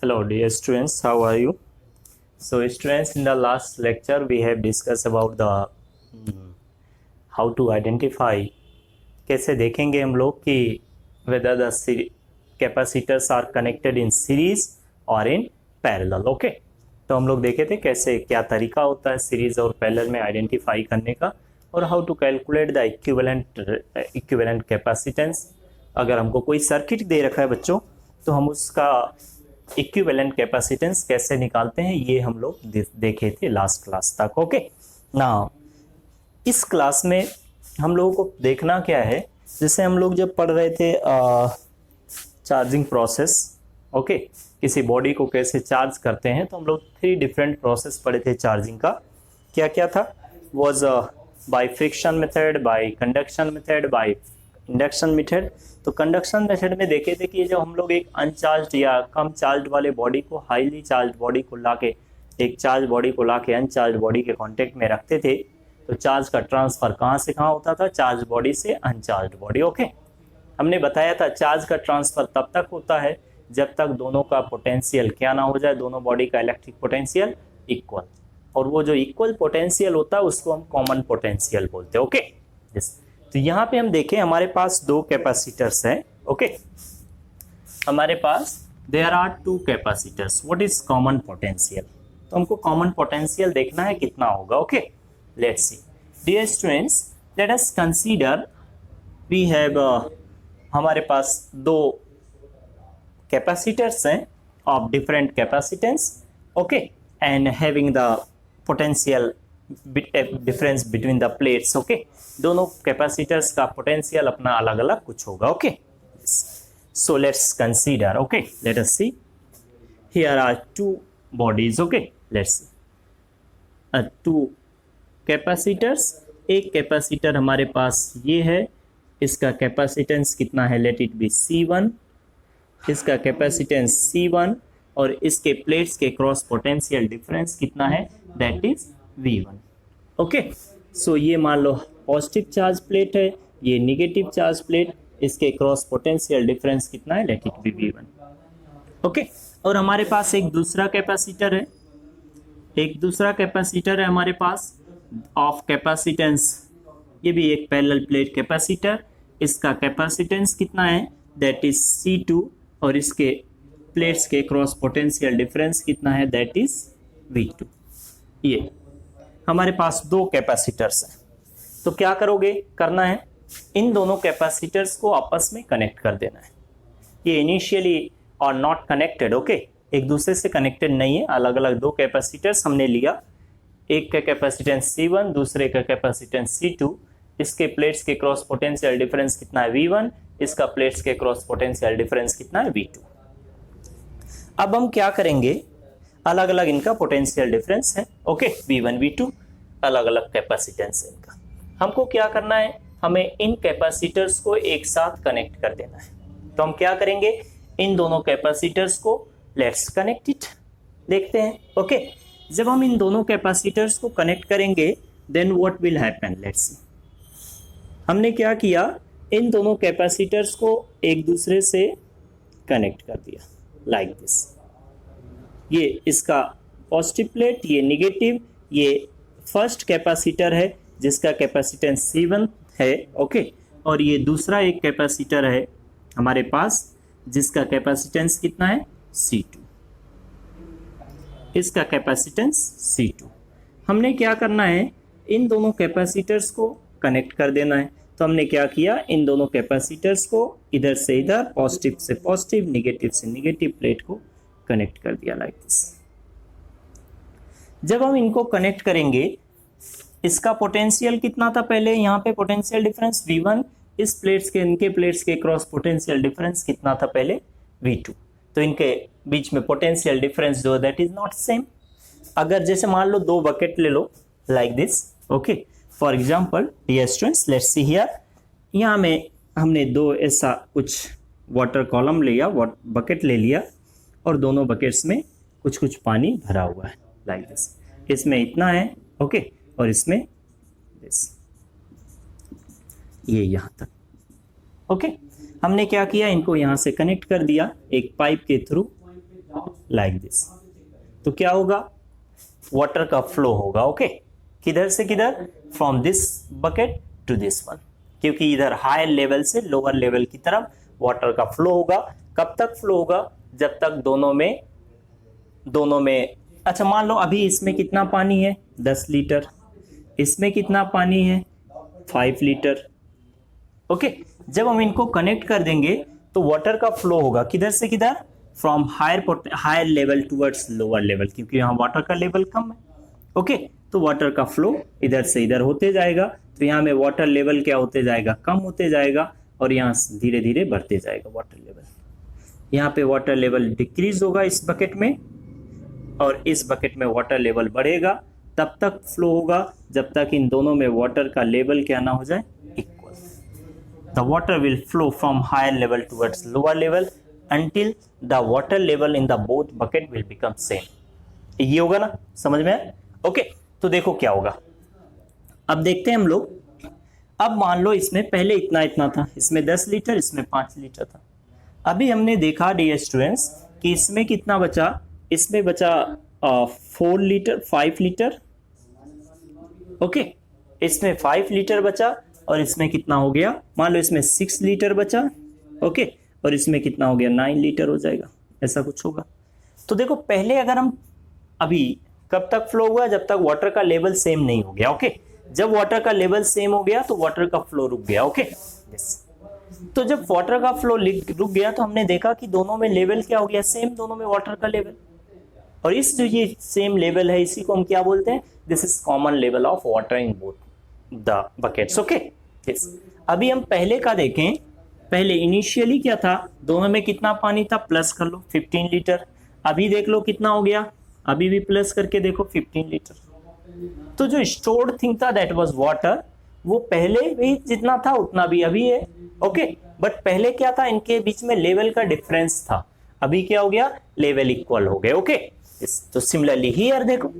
Hello dear students, how are you? So students, in the last lecture we have discussed about the how to identify, कैसे देखेंगे हम लोग कि whether the capacitors are connected in series or in parallel. Okay तो हम लोग देखे थे कैसे क्या तरीका होता है सीरीज और पैरेलल में आइडेंटिफाई करने का, और how to calculate the equivalent capacitance. अगर हमको कोई सर्किट दे रखा है बच्चों तो हम उसका इक्विवेलेंट कैपेसिटेंस कैसे निकालते हैं ये हम लोग देखे थे लास्ट क्लास तक. ओके ना इस क्लास में हम लोगों को देखना क्या है, जैसे हम लोग जब पढ़ रहे थे चार्जिंग प्रोसेस, ओके किसी बॉडी को कैसे चार्ज करते हैं, तो हम लोग 3 डिफरेंट प्रोसेस पढ़े थे चार्जिंग का. क्या क्या था? Was by friction method, bye conduction method, by induction method. तो कंडक्शन मेथड में देखे थे कि जो हम लोग एक अनचार्ज या कम चार्ज वाले बॉडी को हाईली चार्ज बॉडी को लाके एक चार्ज बॉडी को लाके अनचार्ज बॉडी के कांटेक्ट में रखते थे, तो चार्ज का ट्रांसफर कहाँ से कहाँ होता था? चार्ज बॉडी से अनचार्ज बॉडी. ओके हमने बताया था चार्ज का ट्रांसफर तब तक होता है जब तक दोनों का पोटेंशियल क्या ना हो जाए, दोनों बॉडी का इलेक्ट्रिक पोटेंशियल इक्वल, और वो जो इक्वल पोटेंशियल होता है उसको हम कॉमन पोटेंशियल बोलते हैं. ओके तो यहाँ पे हम देखें हमारे पास 2 कैपेसिटर्स हैं. ओके हमारे पास there are 2 capacitors. What is common potential? तो हमको कॉमन पोटेंशियल देखना है कितना होगा. Okay let's see dear students, let us consider we have हमारे पास 2 कैपेसिटर्स हैं of different capacitance. Okay and having the potential difference between the plates. Okay दोनों कैपेसिटर्स का पोटेंशियल अपना अलग अलग कुछ होगा. Okay so let's consider. Okay let us see here are 2 bodies. Okay let's C 2 capacitors. एक capacitor हमारे पास ये है, इसका कैपेसिटेंस कितना है? Let it be C1. इसका कैपेसिटेंस C1 और इसके प्लेट्स के क्रॉस पोटेंशियल डिफरेंस कितना है? That is V1. Okay so ये मान लो पॉजिटिव चार्ज प्लेट है, ये निगेटिव चार्ज प्लेट, इसके क्रॉस पोटेंशियल डिफरेंस कितना है? Let it be V1. Okay और हमारे पास एक दूसरा कैपेसिटर है, हमारे पास ऑफ कैपेसिटेंस, ये भी एक पैरेलल प्लेट कैपेसिटर. इसका कैपेसिटेंस कितना है? दैट इज C2 और इसके प्लेट्स के क्रॉस पोटेंशियल डिफरेंस कितना है? That is V2. ये हमारे पास 2 कैपेसिटर्स हैं. तो क्या करना है, इन दोनों कैपेसिटर्स को आपस में कनेक्ट कर देना है. ये इनिशियली और नॉट कनेक्टेड. ओके एक दूसरे से कनेक्टेड नहीं है, अलग अलग 2 कैपेसिटर्स हमने लिया. एक का कैपेसिटेंस C1, दूसरे का कैपेसिटेंस C2. इसके प्लेट्स के क्रॉस पोटेंशियल डिफरेंस कितना है? V1. इसका प्लेट्स के क्रॉस पोटेंशियल डिफरेंस कितना है? V2. अब हम क्या करेंगे, अलग अलग इनका पोटेंशियल डिफरेंस है. ओके V1 V2 अलग अलग कैपेसिटेंस है इनका. हमको क्या करना है, हमें इन कैपेसिटर्स को एक साथ कनेक्ट कर देना है. तो हम क्या करेंगे, इन दोनों कैपेसिटर्स को लेट्स कनेक्ट इट. देखते हैं. ओके जब हम इन दोनों कैपेसिटर्स को कनेक्ट करेंगे then what will happen? Let's see. हमने क्या किया, इन दोनों कैपेसिटर्स को एक दूसरे से कनेक्ट कर दिया लाइक दिस. ये इसका पॉजिटिव प्लेट, ये निगेटिव, ये फर्स्ट कैपेसिटर है जिसका कैपेसिटेंस C1 है. ओके और ये दूसरा एक कैपेसिटर है हमारे पास जिसका कैपेसिटेंस कितना है? C2. इसका कैपेसिटेंस C2. हमने क्या करना है, इन दोनों कैपेसिटर्स को कनेक्ट कर देना है. तो हमने क्या किया, इन दोनों कैपेसिटर्स को इधर से इधर, पॉजिटिव से पॉजिटिव, निगेटिव से निगेटिव प्लेट को कनेक्ट कर दिया लाइक दिस. जब हम इनको कनेक्ट करेंगे, इसका पोटेंशियल कितना था पहले? यहाँ पे पोटेंशियल डिफरेंस V1. इस प्लेट्स के इनके प्लेट्स के क्रॉस पोटेंशियल डिफरेंस कितना था पहले? V2. तो इनके बीच में पोटेंशियल डिफरेंस जो दैट इज नॉट सेम. अगर जैसे मान लो 2 बकेट ले लो like this. Okay for example dear students let's see here. यहाँ में हमने 2 ऐसा कुछ वाटर कॉलम लिया, बकेट ले लिया, और दोनों बकेट्स में कुछ कुछ पानी भरा हुआ है लाइक दिस. इसमें इतना है. ओके और इसमें दिस, ये यहाँ तक. ओके हमने क्या किया, इनको यहाँ से कनेक्ट कर दिया एक पाइप के थ्रू. Like this. तो क्या होगा, वाटर का फ्लो होगा। ओके, किधर से किधर, from this bucket to this one, क्योंकि इधर हायर लेवल से लोअर लेवल की तरफ वाटर का फ्लो होगा। कब तक फ्लो होगा, जब तक दोनों में अच्छा मान लो अभी इसमें कितना पानी है 10 लीटर, इसमें कितना पानी है 5 लीटर। ओके, जब हम इनको कनेक्ट कर देंगे तो वाटर का फ्लो होगा किधर से किधर, from higher level towards lower level, क्योंकि यहाँ वाटर का लेवल कम है। ओके, तो वाटर का फ्लो इधर से इधर होते जाएगा, तो यहाँ में वाटर लेवल क्या होते जाएगा, कम होते जाएगा, और यहाँ धीरे धीरे बढ़ते जाएगा वाटर लेवल। यहाँ पे वाटर लेवल डिक्रीज होगा इस बकेट में, और इस बकेट में वाटर लेवल बढ़ेगा। तब तक फ्लो होगा जब तक इन दोनों में वाटर का लेवल क्या ना हो जाए, equal. The water will flow from higher level towards lower level until the water level in the both bucket will become same। ये होगा ना, समझ में आया? ओके, तो देखो क्या होगा, अब देखते हैं हम लोग। अब मान लो इसमें पहले इतना इतना था, इसमें 10 लीटर, इसमें 5 लीटर था। अभी हमने देखा डियर स्टूडेंट्स कि इसमें कितना बचा, इसमें बचा 4 लीटर 5 लीटर। ओके, इसमें 5 लीटर बचा, और इसमें कितना हो गया, मान लो इसमें 6 लीटर बचा। ओके, और इसमें कितना हो गया 9 लीटर हो जाएगा, ऐसा कुछ होगा। तो देखो पहले अगर हम अभी कब तक फ्लो हुआ, जब तक वाटर का लेवल सेम नहीं हो गया। ओके, जब वाटर का लेवल सेम हो गया तो वाटर का फ्लो रुक गया। ओके, तो जब वाटर का फ्लो रुक गया तो हमने देखा कि दोनों में लेवल क्या हो गया, सेम, दोनों में वाटर का लेवल। और इस जो ये सेम लेवल है इसी को हम क्या बोलते हैं, this is common level of water in both the buckets. Okay, अभी हम पहले का देखें, पहले इनिशियली क्या था, दोनों में कितना पानी था, प्लस कर लो 15 लीटर। अभी देख लो कितना हो गया, अभी भी प्लस करके देखो 15 लीटर। तो जो स्टोर्ड थिंग था दैट वाज वाटर, वो पहले भी जितना था उतना भी अभी है। ओके, बट पहले क्या था, इनके बीच में लेवल का डिफरेंस था, अभी क्या हो गया, लेवल इक्वल हो गए। ओके, तो सिमिलरली हियर देखो,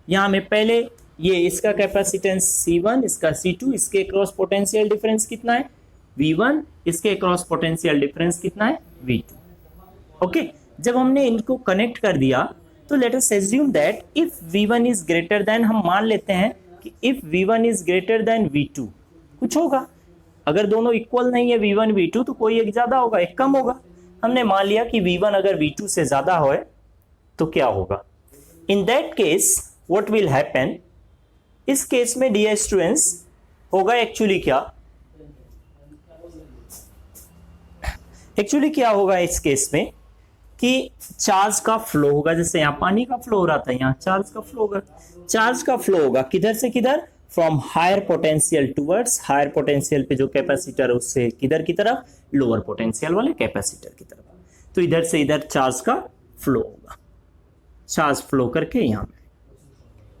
यहाँ में पहले ये इसका कैपेसिटेंस C1, इसका C2, इसके क्रॉस पोटेंशियल डिफरेंस कितना है V1, इसके क्रॉस पोटेंशियल डिफरेंस कितना है V2। ओके, जब हमने इनको कनेक्ट कर दिया तो let us assume that if V1 is greater than, हम मान लेते हैं कि if V1 is greater than V2 कुछ होगा। अगर दोनों इक्वल नहीं है V1 V2 तो कोई एक ज्यादा होगा एक कम होगा। हमने मान लिया कि V1 अगर V2 से ज्यादा हो तो क्या होगा, in that case what will happen, इस केस में डियर स्टूडेंट्स होगा एक्चुअली क्या होगा इस केस में कि चार्ज का फ्लो होगा, जैसे यहाँ पानी का फ्लो हो रहा था, यहाँ चार्ज का फ्लो होगा। चार्ज का फ्लो होगा किधर से किधर, from higher potential towards, higher potential पे जो कैपेसिटर है उससे किधर की तरफ, लोअर पोटेंशियल वाले कैपेसिटर की तरफ। तो इधर से इधर चार्ज का फ्लो होगा, चार्ज फ्लो करके यहाँ में।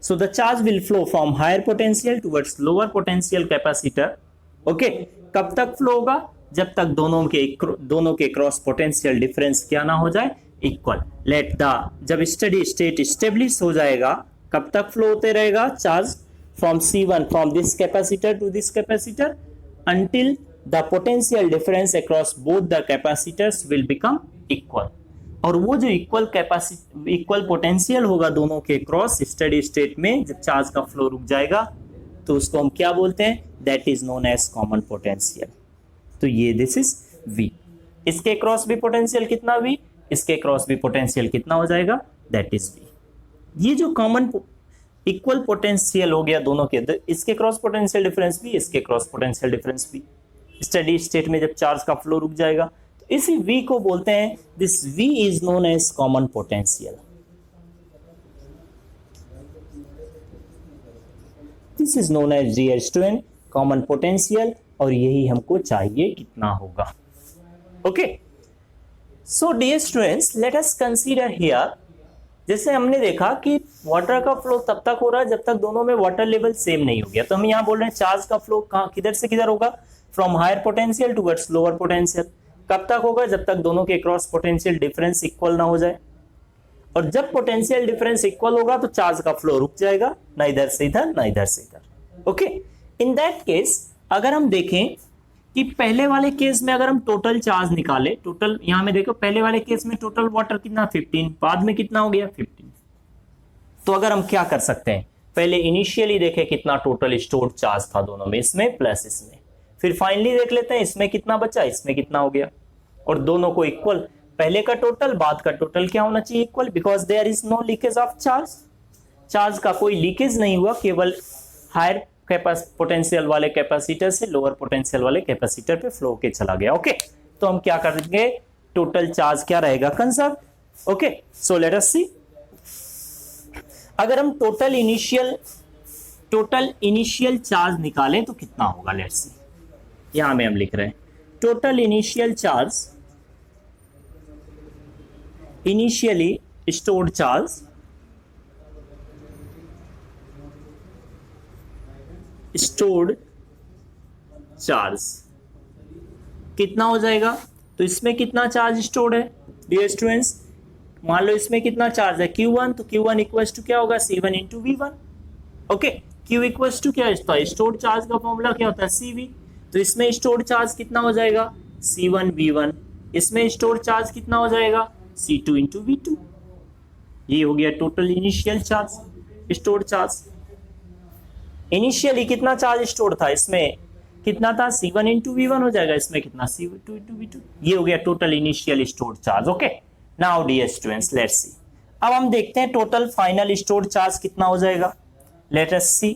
So the charge will flow from higher potential towards lower potential capacitor। Okay, कब तक फ्लो होगा, जब तक दोनों के क्रॉस पोटेंशियल डिफरेंस क्या ना हो जाए, इक्वल। लेट द, जब स्टडी स्टेट स्टेब्लिश हो जाएगा, कब तक फ्लो होते रहेगा charge, from C1, from this capacitor to this capacitor, until the potential difference across both the capacitors will become equal। और वो जो इक्वल पोटेंशियल होगा दोनों के क्रॉस स्टडी स्टेट में, जब चार्ज का फ्लो रुक जाएगा तो उसको हम क्या बोलते हैं, that is known as common potential. तो ये दिस इज V, इसके क्रॉस भी पोटेंशियल कितना V, इसके क्रॉस भी पोटेंशियल कितना हो जाएगा, दैट इज V। ये जो कॉमन इक्वल पोटेंशियल हो गया दोनों के, इसके क्रॉस पोटेंशियल डिफरेंस भी, इसके क्रॉस पोटेंशियल डिफरेंस भी, स्टडी स्टेट में जब चार्ज का फ्लो रुक जाएगा तो इसी V को बोलते हैं, this V is known as common potential. This is known as dear student common potential, और यही हमको चाहिए कितना होगा। Okay, so dear students let us consider here, जैसे हमने देखा कि वाटर का फ्लो तब तक हो रहा है जब तक दोनों में वाटर लेवल सेम नहीं हो गया। तो हम यहाँ बोल रहे हैं चार्ज का फ्लो किधर से किधर होगा, from higher potential towards lower potential. कब तक होगा, जब तक दोनों के क्रॉस पोटेंशियल डिफरेंस इक्वल ना हो जाए। और जब पोटेंशियल डिफरेंस इक्वल होगा तो चार्ज का फ्लो रुक जाएगा, ना इधर से इधर ना इधर से इधर। ओके, इन दैट केस अगर हम देखें कि पहले वाले केस में अगर हम टोटल चार्ज निकाले, टोटल यहां में देखो पहले वाले केस में टोटल वाटर कितना 15, बाद में कितना हो गया 15। तो अगर हम क्या कर सकते हैं, पहले इनिशियली देखें कितना टोटल स्टोर्ड चार्ज था दोनों में, इसमें प्लस इसमें, फिर फाइनली देख लेते हैं इसमें कितना बचा, इसमें कितना हो गया, और दोनों को इक्वल, पहले का टोटल बाद का टोटल क्या होना चाहिए equal, because there is no leakage of charge, charge का कोई लीकेज नहीं हुआ, केवल हायर पोटेंशियल वाले कैपेसिटर से लोअर पोटेंशियल वाले कैपेसिटर पे फ्लो के चला गया। ओके, तो हम क्या करेंगे, टोटल चार्ज क्या रहेगा, conserve. Okay, so let us see, अगर हम टोटल इनिशियल चार्ज निकालें तो कितना होगा, लेट्स सी, यहां में हम लिख रहे हैं total initial charge, initially stored charge, stored charge कितना हो जाएगा, तो इसमें कितना चार्ज स्टोर्ड है डियर स्टूडेंट्स, मान लो इसमें कितना चार्ज है Q1, तो Q1 इक्वल्स टू क्या होगा C1 into V1। Okay, Q equals to क्या है, स्टोर्ड चार्ज का फॉर्मूला क्या होता है CV, तो इसमें स्टोर्ड चार्ज कितना हो जाएगा C1 V1, इसमें स्टोर्ड चार्ज कितना हो जाएगा C2 इंटू V2। ये हो गया total initial charge, stored charge. Initially कितना चार्ज स्टोर था, इसमें कितना था C1 इंटू V1 हो जाएगा, इसमें कितना C2 इंटू V2, ये हो गया total initial store charge. Okay, now dear students let's see, अब हम देखते हैं टोटल फाइनल स्टोर चार्ज कितना हो जाएगा, लेट अस सी,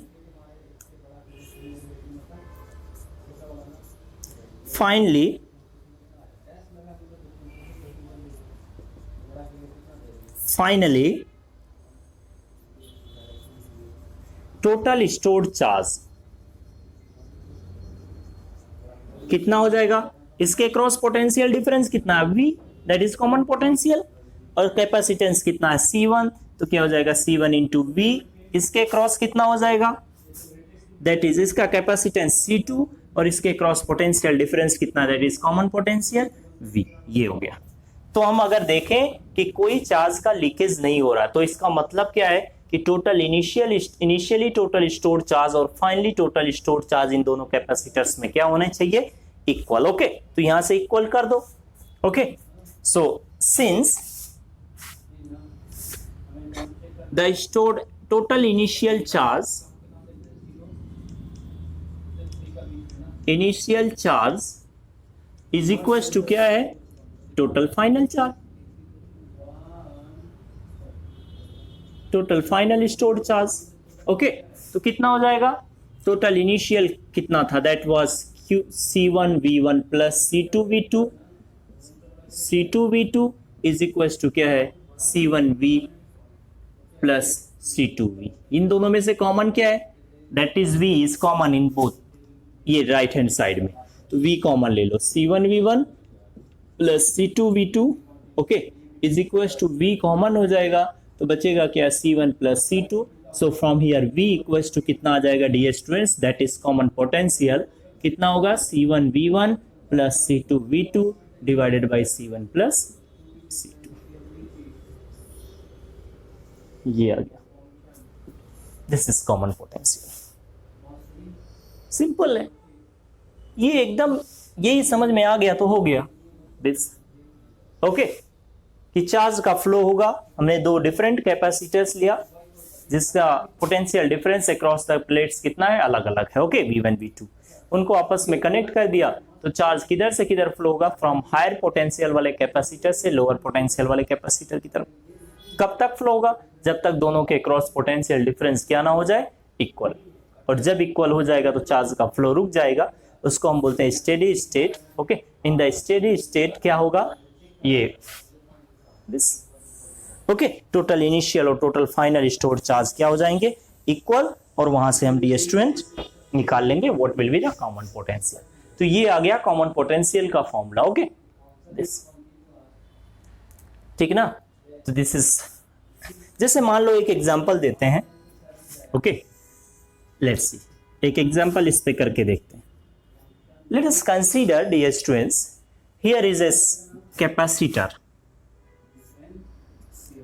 फाइनली टोटल स्टोर्ड चार्ज कितना हो जाएगा, इसके क्रॉस पोटेंशियल डिफरेंस कितना है V, that is common potential, और कैपेसिटेंस कितना है C1, तो क्या हो जाएगा C1 इंटू V, इसके क्रॉस कितना हो जाएगा, दैट इज इसका कैपेसिटेंस C2, और इसके क्रॉस पोटेंशियल डिफरेंस कितना, that is common potential V। ये हो गया। तो हम अगर देखें कि कोई चार्ज का लीकेज नहीं हो रहा, तो इसका मतलब क्या है कि total initially total stored charge और फाइनली टोटल स्टोर्ड चार्ज इन दोनों कैपेसिटर्स में क्या होना चाहिए, इक्वल। ओके, तो यहां से इक्वल कर दो। Okay, so since the stored total initial charge is equal to क्या है, total final charge, total final stored charge. Okay, तो कितना हो जाएगा, टोटल इनिशियल कितना था, that was C1 V1 plus C2 V2 is equal to क्या है C1 V plus C2 V, इन दोनों में से कॉमन क्या है, that is V is common in both, ये राइट हैंड साइड में, तो V कॉमन ले लो, C1 V1 plus C2 V2, okay, is equal to V common हो जाएगा, तो बचेगा क्या C1 plus C2, so from here V equals to कितना आ जाएगा dear students, that is common potential, कितना होगा C1 V1 plus C2 V2 divided by C1 plus C2, ये आ गया, this is common potential. Simple है ये, एकदम यही समझ में आ गया तो हो गया दिस। ओके, कि चार्ज का फ्लो होगा, हमने दो डिफरेंट कैपेसिटर्स लिया जिसका potential difference across the plates कितना है, अलग अलग है। ओके, V1 V2 उनको आपस में कनेक्ट कर दिया, तो चार्ज किधर से किधर फ्लो होगा, फ्रॉम हायर पोटेंशियल वाले कैपेसिटर से लोअर पोटेंशियल वाले कैपेसिटर की तरफ। कब तक फ्लो होगा, जब तक दोनों के क्रॉस पोटेंशियल डिफरेंस क्या ना हो जाए, इक्वल, और जब इक्वल हो जाएगा तो चार्ज का फ्लो रुक जाएगा, उसको हम बोलते हैं steady state. Okay, in the steady state क्या होगा, ये दिस। ओके, टोटल इनिशियल और टोटल फाइनल स्टोर्ड चार्ज क्या हो जाएंगे, इक्वल, और वहां से हम डी स्टूडेंट निकाल लेंगे what will be the common potential. तो ये आ गया कॉमन पोटेंशियल का फॉर्मूला। ओके, दिस, ठीक ना। तो दिस इज, जैसे मान लो एक एग्जांपल देते हैं। ओके, लेट्स सी, एक एग्जांपल इस पे करके देखते हैं। Let us consider dear students, here is a capacitor,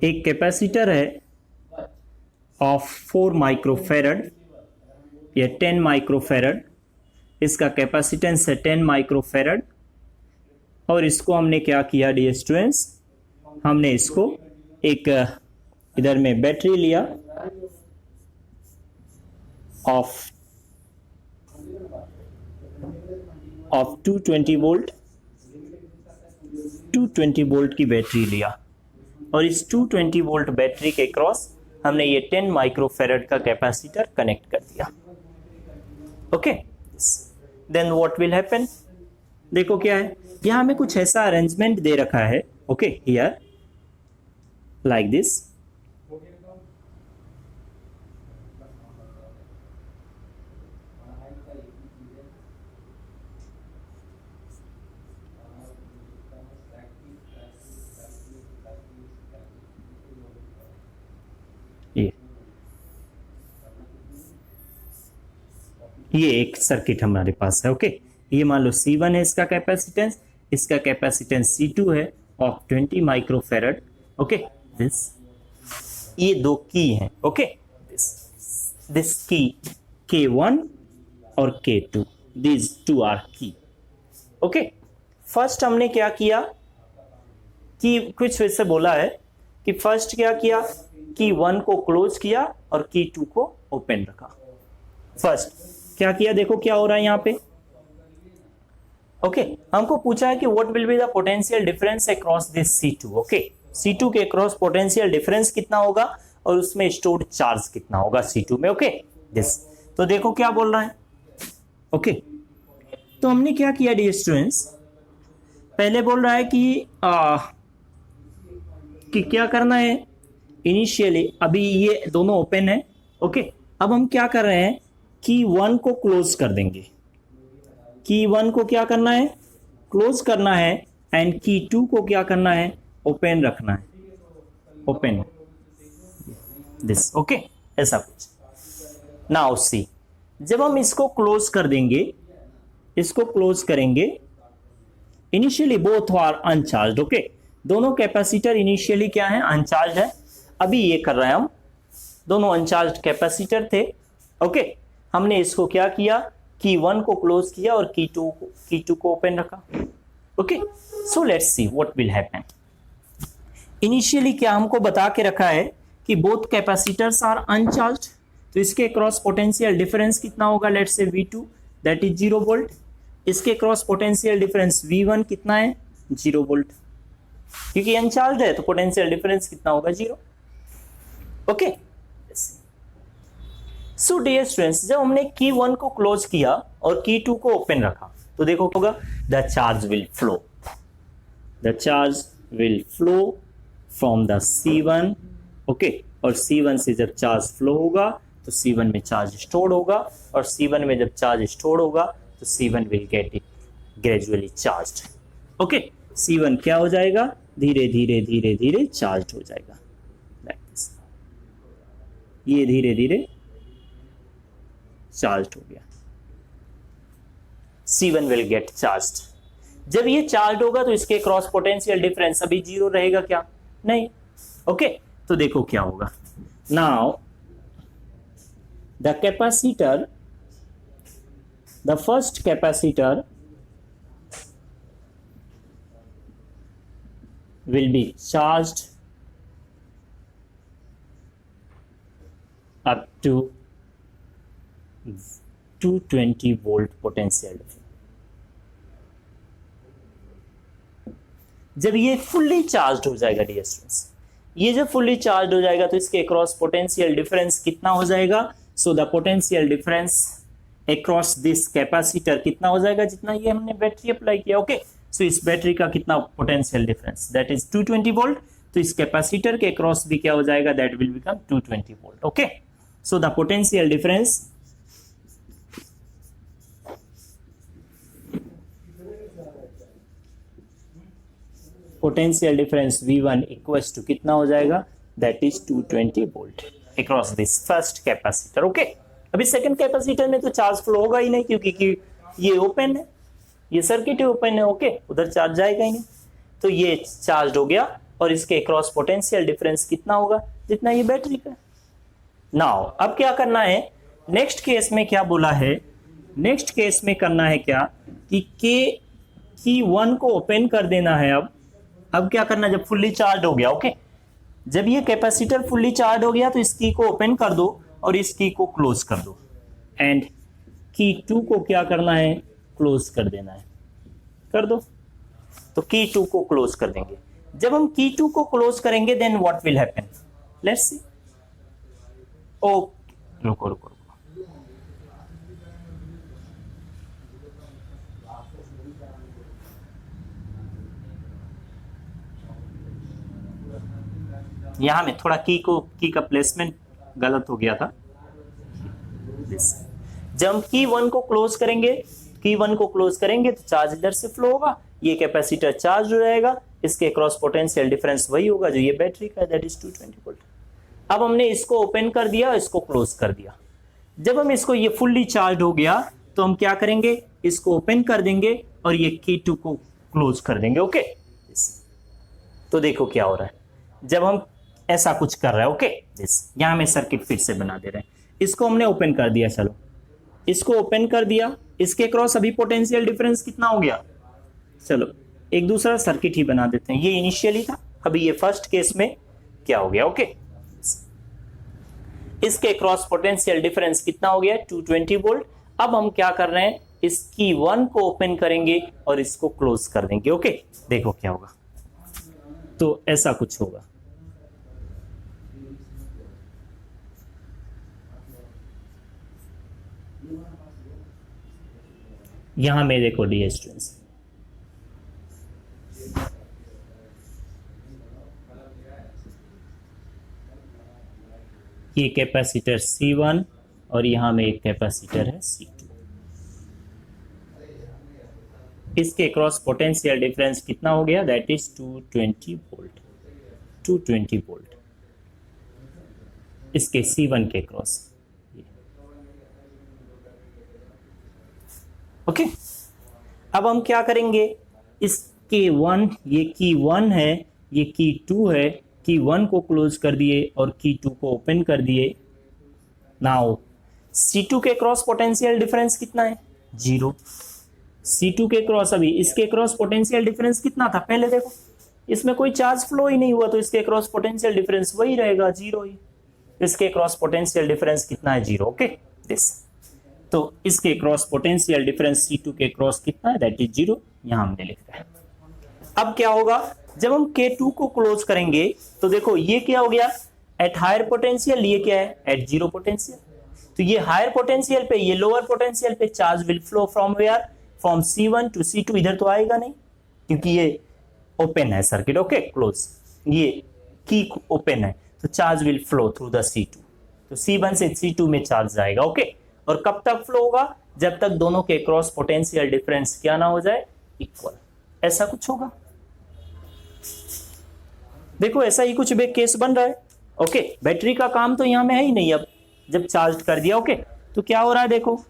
एक कैपेसिटर है ऑफ 4 माइक्रोफेरड या 10 माइक्रोफेरड इसका कैपेसिटेंस है 10 माइक्रोफेरेड, और इसको हमने क्या किया डियर स्टूडेंट्स, हमने इसको एक इधर में बैटरी लिया ऑफ 220 वोल्ट, 220 वोल्ट की बैटरी लिया, और इस 220 वोल्ट बैटरी के क्रॉस हमने ये 10 माइक्रोफेरेड का कैपेसिटर कनेक्ट कर दिया। Okay, then what will happen, देखो क्या है, यहां हमें कुछ ऐसा अरेंजमेंट दे रखा है। ओके, हियर लाइक दिस, ये एक सर्किट हमारे पास है। ओके, ये मान लो C1 है इसका कैपेसिटेंस, इसका कैपेसिटेंस C2 है ऑफ 20 माइक्रोफेरेड। ओके, दिस ये दो की हैं। ओके, दिस की K1 और K2, these two are की। ओके, फर्स्ट हमने क्या किया कि कुछ वैसे बोला है कि फर्स्ट क्या किया कि 1 को क्लोज किया और की 2 को ओपन रखा। फर्स्ट क्या किया, देखो क्या हो रहा है यहाँ पे। ओके, हमको पूछा है कि what will be the potential difference across this C2। Okay, C2 के अक्रॉस पोटेंशियल डिफरेंस कितना होगा और उसमें स्टोर्ड चार्ज कितना होगा C2 में। ओके, दिस, तो देखो क्या बोल रहा है। ओके, तो हमने क्या किया डियर स्टूडेंट्स, पहले बोल रहा है कि क्या करना है इनिशियली, अभी ये दोनों ओपन है। ओके, अब हम क्या कर रहे हैं की 1 को क्लोज कर देंगे, की 1 को क्या करना है, क्लोज करना है, एंड की 2 को क्या करना है, ओपन रखना है, ओपन दिस। ओके, ऐसा कुछ। नाउ सी, जब हम इसको क्लोज कर देंगे, इसको क्लोज करेंगे, initially both are uncharged. Okay, दोनों कैपेसिटर इनिशियली क्या है, अनचार्ज है। अभी ये कर रहे हैं हम, दोनों अनचार्ज कैपेसिटर थे। ओके, हमने इसको क्या किया की 1 को क्लोज किया और की 2 को ओपन रखा। Okay, so let's see what will happen. Initially क्या हमको बता के रखा है कि बोथ कैपेसिटर्स आर अनचार्ज्ड, तो इसके क्रॉस पोटेंशियल डिफरेंस कितना होगा, let's say V2 that is 0 volt, इसके क्रॉस पोटेंशियल डिफरेंस V1 कितना है, 0 वोल्ट, क्योंकि अनचार्ज्ड है तो पोटेंशियल डिफरेंस कितना होगा, 0। ओके, सो डियर स्टूडेंट्स, जब हमने की 1 को क्लोज किया और की 2 को ओपन रखा तो देखो होगा the charge will flow, the charge will flow from the C1। Okay, और C1 से जब चार्ज फ्लो होगा तो C1 में चार्ज स्टोर्ड होगा, और C1 में जब चार्ज स्टोर्ड होगा तो C1 will get it gradually charged. Okay, C1 क्या हो जाएगा, धीरे धीरे धीरे धीरे चार्ज हो जाएगा, लाइक दिस, ये धीरे धीरे चार्ज्ड हो गया, C1 विल गेट चार्ज्ड। जब ये चार्ज होगा तो इसके क्रॉस पोटेंशियल डिफरेंस अभी 0 रहेगा क्या, नहीं। ओके, तो देखो क्या होगा, now the capacitor, the first capacitor will be charged up to 220 volt potential। जब ये फुल्ली चार्ज हो जाएगा डियर स्टूडेंट्स, ये जब फुल्ली चार्ज हो जाएगा तो इसके अक्रॉस पोटेंशियल डिफरेंस कितना हो जाएगा, so the potential difference across this capacitor कितना हो जाएगा, जितना ये हमने बैटरी अप्लाई किया। ओके, सो इस बैटरी का कितना potential difference, that is 220 volt, तो इस कैपेसिटर के अक्रॉस भी क्या हो जाएगा, that will become 220 volt. Okay, so the potential difference potential difference V1 equals to कितना हो जाएगा, that is 220 volt across this first capacitor. Okay, अभी सेकंड कैपेसिटर में तो चार्ज फ्लो होगा ही नहीं, क्योंकि ये ओपन है, ये सर्किट ही ओपन है। ओके, उधर चार्ज जाएगा ही नहीं, तो ये चार्ज हो गया, और इसके अक्रॉस पोटेंशियल डिफरेंस कितना होगा, जितना ये बैटरी का। नाउ अब क्या करना है, नेक्स्ट केस में क्या बोला है नेक्स्ट केस में करना है क्या कि की 1 को ओपन कर देना है। अब क्या करना है, जब फुल्ली चार्ज हो गया, ओके, जब ये कैपेसिटर फुल्ली चार्ज हो गया तो इस की को ओपन कर दो और इस की को क्लोज कर दो, एंड की 2 को क्या करना है, क्लोज कर देना है। कर दो, तो की 2 को क्लोज कर देंगे। जब हम की 2 को क्लोज करेंगे then what will happen, let's see. Okay, रुको रुको रुको, यहां में थोड़ा की का प्लेसमेंट गलत हो गया था। जब हम की 1 को क्लोज करेंगे तो चार्ज इधर से फ्लो होगा, ये कैपेसिटर चार्ज हो जाएगा, इसके क्रॉस पोटेंशियल डिफरेंस वही होगा जो ये बैटरी का, दैट इज 220 वोल्ट। अब हमने इसको ओपन कर दिया, इसको क्लोज कर दिया। जब हम इसको, ये फुल्ली चार्ज हो गया तो हम क्या करेंगे, इसको ओपन कर देंगे और ये की 2 को क्लोज कर देंगे, ओके। तो देखो क्या हो रहा है, जब हम ऐसा कुछ कर रहे हैं, ओके, यहां में सर्किट फिर से बना दे रहे हैं। इसको हमने ओपन कर दिया, चलो इसको ओपन कर दिया, इसके क्रॉस अभी पोटेंशियल डिफरेंस कितना हो गया, चलो एक दूसरा सर्किट ही बना देते हैं। ये इनिशियली था, अभी ये फर्स्ट केस में क्या हो गया, ओके, इसके क्रॉस पोटेंशियल डिफरेंस कितना हो गया, 220 वोल्ट। अब हम क्या कर रहे हैं, इसकी 1 को ओपन करेंगे और इसको क्लोज कर देंगे, ओके। देखो क्या होगा, तो ऐसा कुछ होगा। यहां में देखो डियर स्टूडेंट्स, ये कैपेसिटर C1 और यहां में एक कैपेसिटर है C2। इसके क्रॉस पोटेंशियल डिफरेंस कितना हो गया, दैट इज 220 वोल्ट, 220 वोल्ट इसके C1 के क्रॉस, ओके। अब हम क्या करेंगे, इसके 1, ये की 1 है, ये की 2 है, की 1 को क्लोज कर दिए और की 2 को ओपन कर दिए। नाउ C2 के क्रॉस पोटेंशियल डिफरेंस कितना है, 0। C2 के क्रॉस, अभी इसके क्रॉस पोटेंशियल डिफरेंस कितना था, पहले देखो इसमें कोई चार्ज फ्लो ही नहीं हुआ तो इसके क्रॉस पोटेंशियल डिफरेंस वही रहेगा, 0 ही। इसके क्रॉस पोटेंशियल डिफरेंस कितना है, 0, ओके, दिस। तो इसके क्रॉस पोटेंशियल डिफरेंस C2 के क्रॉस कितना है, दैट इज 0, यहां हमने लिखा है। अब क्या होगा, जब हम K2 को क्लोज करेंगे तो देखो ये क्या हो गया, एट हायर पोटेंशियल, ये क्या है, एट 0 पोटेंशियल। तो ये हायर पोटेंशियल पे, ये लोअर पोटेंशियल पे charge will flow from where, from C1 to C2, इधर तो आएगा नहीं क्योंकि ये ओपन है सर्किट, ओके, क्लोज, ये की ओपन है, तो charge will flow through the C2, तो C1 से C2 में चार्ज जाएगा, ओके। और कब तक फ्लो होगा, जब तक दोनों के क्रॉस पोटेंशियल डिफरेंस क्या ना हो जाए, इक्वल, ऐसा कुछ होगा। देखो ऐसा ही कुछ केस बन रहा है, ओके। बैटरी का काम तो यहां में है ही नहीं, अब जब चार्ज कर दिया, ओके, तो क्या हो रहा है, देखो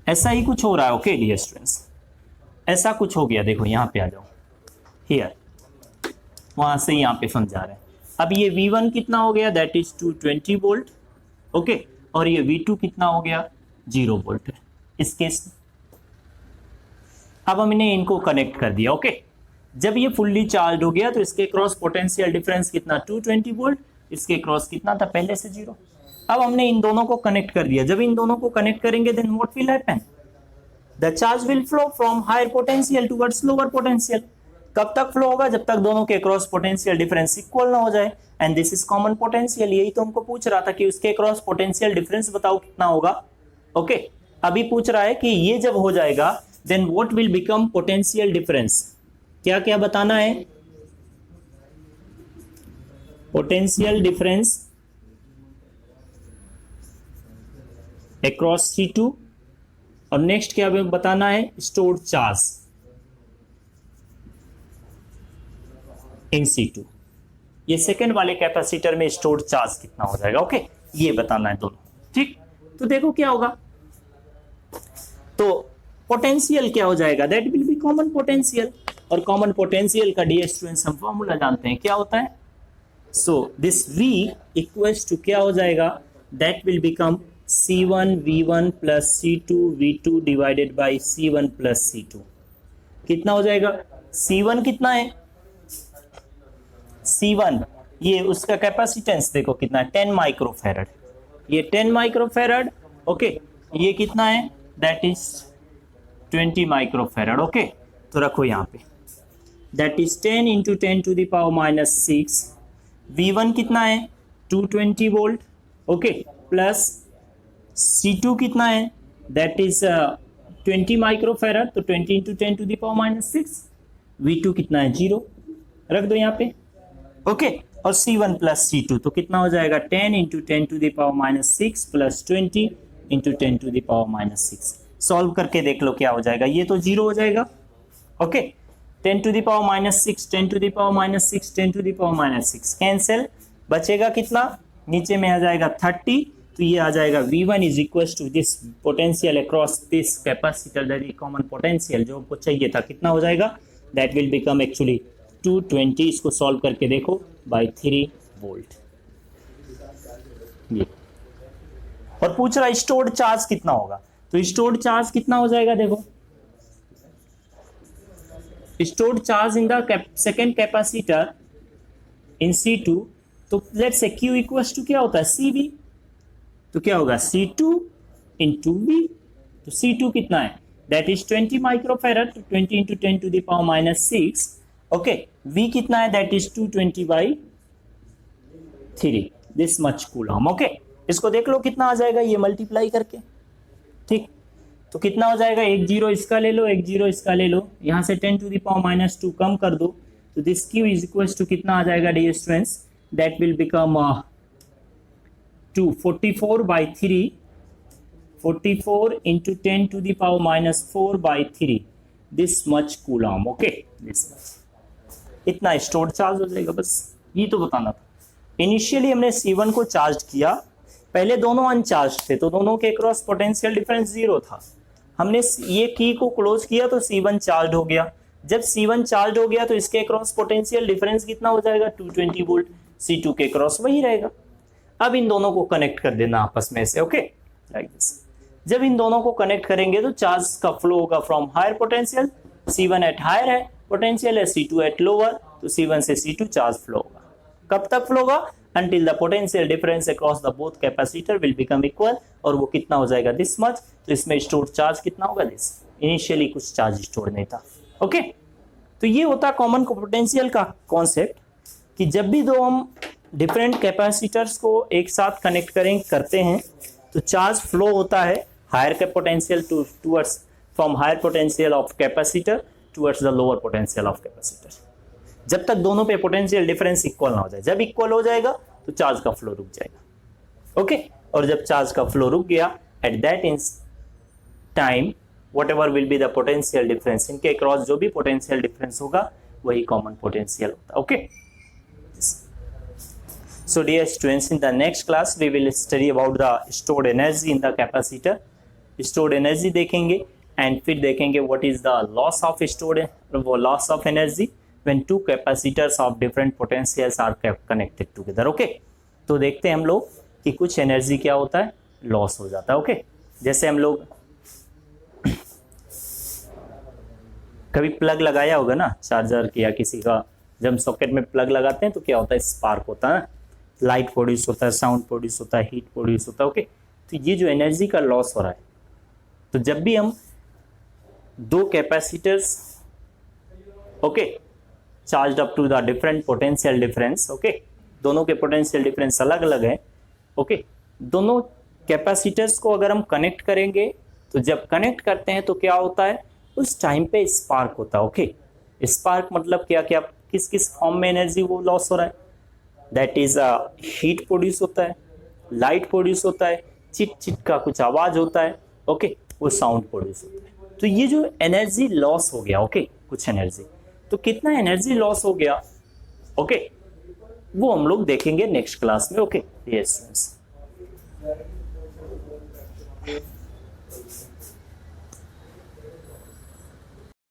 ऐसा ही कुछ हो रहा है, ओके डियर स्टूडेंट्स, ऐसा कुछ हो गया। देखो यहां पे आ जाओ, हियर, वहां से यहां पे समझा रहे हैं। अब ये V1 कितना हो गया, दैट इज 220 वोल्ट, ओके, और ये V2 कितना हो गया, 0 वोल्ट है इस केस में। अब हमने इनको कनेक्ट कर दिया, ओके। जब ये फुल्ली चार्ज हो गया तो इसके क्रॉस पोटेंशियल डिफरेंस कितना, 220 वोल्ट, इसके क्रॉस कितना था पहले से, 0। अब हमने इन दोनों को कनेक्ट कर दिया। जब इन दोनों को कनेक्ट करेंगे then what will happen, the charge will flow from higher potential towards lower potential. कब तक फ्लो होगा, जब तक दोनों के क्रॉस पोटेंशियल डिफरेंस इक्वल ना हो जाए, and this is common potential. यही तो हमको पूछ रहा था कि उसके क्रॉस पोटेंशियल डिफरेंस बताओ कितना होगा, ओके। अभी पूछ रहा है कि ये जब हो जाएगा then what will become potential difference, क्या क्या बताना है, पोटेंशियल डिफरेंस अक्रॉस C2, और नेक्स्ट क्या बताना है, स्टोर्ड चार्ज इन C2। ये सेकंड वाले कैपेसिटर में स्टोर्ड चार्ज कितना हो जाएगा, ओके, ये बताना है दोनों, ठीक। तो देखो क्या होगा, तो पोटेंशियल क्या हो जाएगा, that will be common potential, और कॉमन पोटेंशियल का डियर स्टूडेंट्स हम फॉर्मूला जानते हैं, क्या होता है, so this V equals to क्या हो जाएगा, that will become C1 V1 plus C2 V2 divided by C1 plus C2 कितना हो जाएगा? C1 कितना है? C1 ये उसका कैपेसिटेंस देखो कितना है, 10 माइक्रोफेरड। ये 10 माइक्रोफेरड, ओके। ये कितना है? That is 20 microfarad, okay. तो रखो यहाँ पे, that is 10 into 10 to the power minus 6। V1 कितना है? 220 वोल्ट, ओके, प्लस C2 कितना है? दैट इज 20 माइक्रोफेरड, तो 20 into 10 to the power minus 6। V2 कितना है? 0, रख दो यहाँ पे, ओके। और C1 प्लस C2 तो कितना हो जाएगा? 10 into 10 to the power minus 6 plus 20 into 10 to the power minus 6। Solve करके देख लो क्या हो जाएगा। ये तो 0 हो जाएगा, okay. 10 to the power minus 6, 10 to the power minus 6, 10 to the power minus 6 cancel, बचेगा कितना? नीचे में आ जाएगा 30। तो ये आ जाएगा V1 is equal to this potential across this capacitor, that is common potential जो हमको चाहिए था, कितना हो जाएगा? That will become actually 220। इसको सॉल्व करके देखो, बाई 3 वोल्ट। ये और पूछ रहा है स्टोर्ड चार्ज कितना होगा, तो स्टोर्ड चार्ज कितना हो जाएगा? देखो, stored charge in the second capacitor in C2, तो let's say Q equals to क्या होता है? CV। तो क्या होगा? C2 into V। तो C2 कितना है? That is 20 microfarad, 20 into 10 to the power minus 6, okay. V कितना है? That is 220 by 3, this much coulomb, okay. इसको देख लो कितना आ जाएगा ये मल्टीप्लाई करके, ठीक। तो कितना हो जाएगा? 1 0 इसका ले लो, 1 0 इसका ले लो, यहाँ से 10 टू द पावर माइनस 2 कम कर दो, तो this Q is equal to कितना आ जाएगा dear students? That will become 244 by 3, 44 into 10 to the power minus 4 by 3, this much coulomb, okay. This much, इतना स्टोर्ड चार्ज हो जाएगा। बस ये तो बताना था। इनिशियली हमने C1 को चार्ज किया, पहले दोनों अनचार्ज थे, तो दोनों के क्रॉस पोटेंशियल डिफरेंस 0 था। हमने ये की को क्लोज किया तो C1 चार्ज हो गया। जब C1 चार्ज हो गया तो इसके क्रॉस पोटेंशियल डिफरेंस कितना हो जाएगा? 220 वोल्ट। C2 के क्रॉस वही रहेगा। अब इन दोनों को कनेक्ट कर देना आपस में से, ओके, लाइक दिस। जब इन दोनों को कनेक्ट करेंगे तो चार्ज का फ्लो होगा from higher potential, C1 at higher है पोटेंशियल है, C2 एट लोअर, तो C1 से C2 चार्ज फ्लो होगा। कब तक फ्लो होगा? until the potential difference across the both capacitor will become equal, और वो कितना हो जाएगा? this much। तो इसमें स्टोर्ड चार्ज कितना होगा? this। इनिशियली कुछ चार्ज स्टोर नहीं था, ओके। तो ये होता कॉमन पोटेंशियल का कॉन्सेप्ट, कि जब भी दो हम डिफरेंट कैपेसिटर्स को एक साथ कनेक्ट करते हैं तो चार्ज फ्लो होता है हायर के potential towards, from higher potential of capacitor towards the lower potential of capacitor, जब तक दोनों पे पोटेंशियल डिफरेंस इक्वल ना हो जाए। जब इक्वल हो जाएगा तो चार्ज का फ्लो रुक जाएगा, ओके। और जब चार्ज का फ्लो रुक गया, at that time what ever will be the potential difference, इनके क्रॉस जो भी पोटेंशियल डिफरेंस होगा वही कॉमन पोटेंशियल होता है, okay. So dear students, in the next class we will study about the stored energy in the capacitor. Stored energy देखेंगे, and फिर देखेंगे what is the loss of loss of energy when two capacitors of different potentials are connected together, okay? तो देखते हैं हम लोग कि कुछ एनर्जी क्या होता है, लॉस हो जाता है, ओके। जैसे हम लोग कभी प्लग लगाया होगा ना चार्जर या किसी का, जब सॉकेट में प्लग लगाते हैं तो क्या होता है? स्पार्क होता है, लाइट प्रोड्यूस होता है, साउंड प्रोड्यूस होता है, हीट प्रोड्यूस होता है, ओके। तो ये जो एनर्जी का लॉस हो रहा है, तो जब भी हम दो capacitors, okay, charge up to the different potential difference, okay, दोनों के पोटेंशियल डिफरेंस अलग अलग है, ओके। दोनों कैपेसिटर्स को अगर हम कनेक्ट करेंगे तो जब कनेक्ट करते हैं तो क्या होता है? उस टाइम पे स्पार्क होता है, ओके। स्पार्क मतलब क्या क्या, किस किस फॉर्म में एनर्जी वो लॉस हो रहा है? दैट इज हीट प्रोड्यूस होता है, लाइट प्रोड्यूस होता है, चिट चिट का कुछ आवाज होता है, ओके, वो साउंड प्रोड्यूस होता है। तो ये जो एनर्जी लॉस हो गया, ओके, कुछ एनर्जी, तो कितना एनर्जी लॉस हो गया, ओके, वो हम लोग देखेंगे नेक्स्ट क्लास में, ओके। Yes students.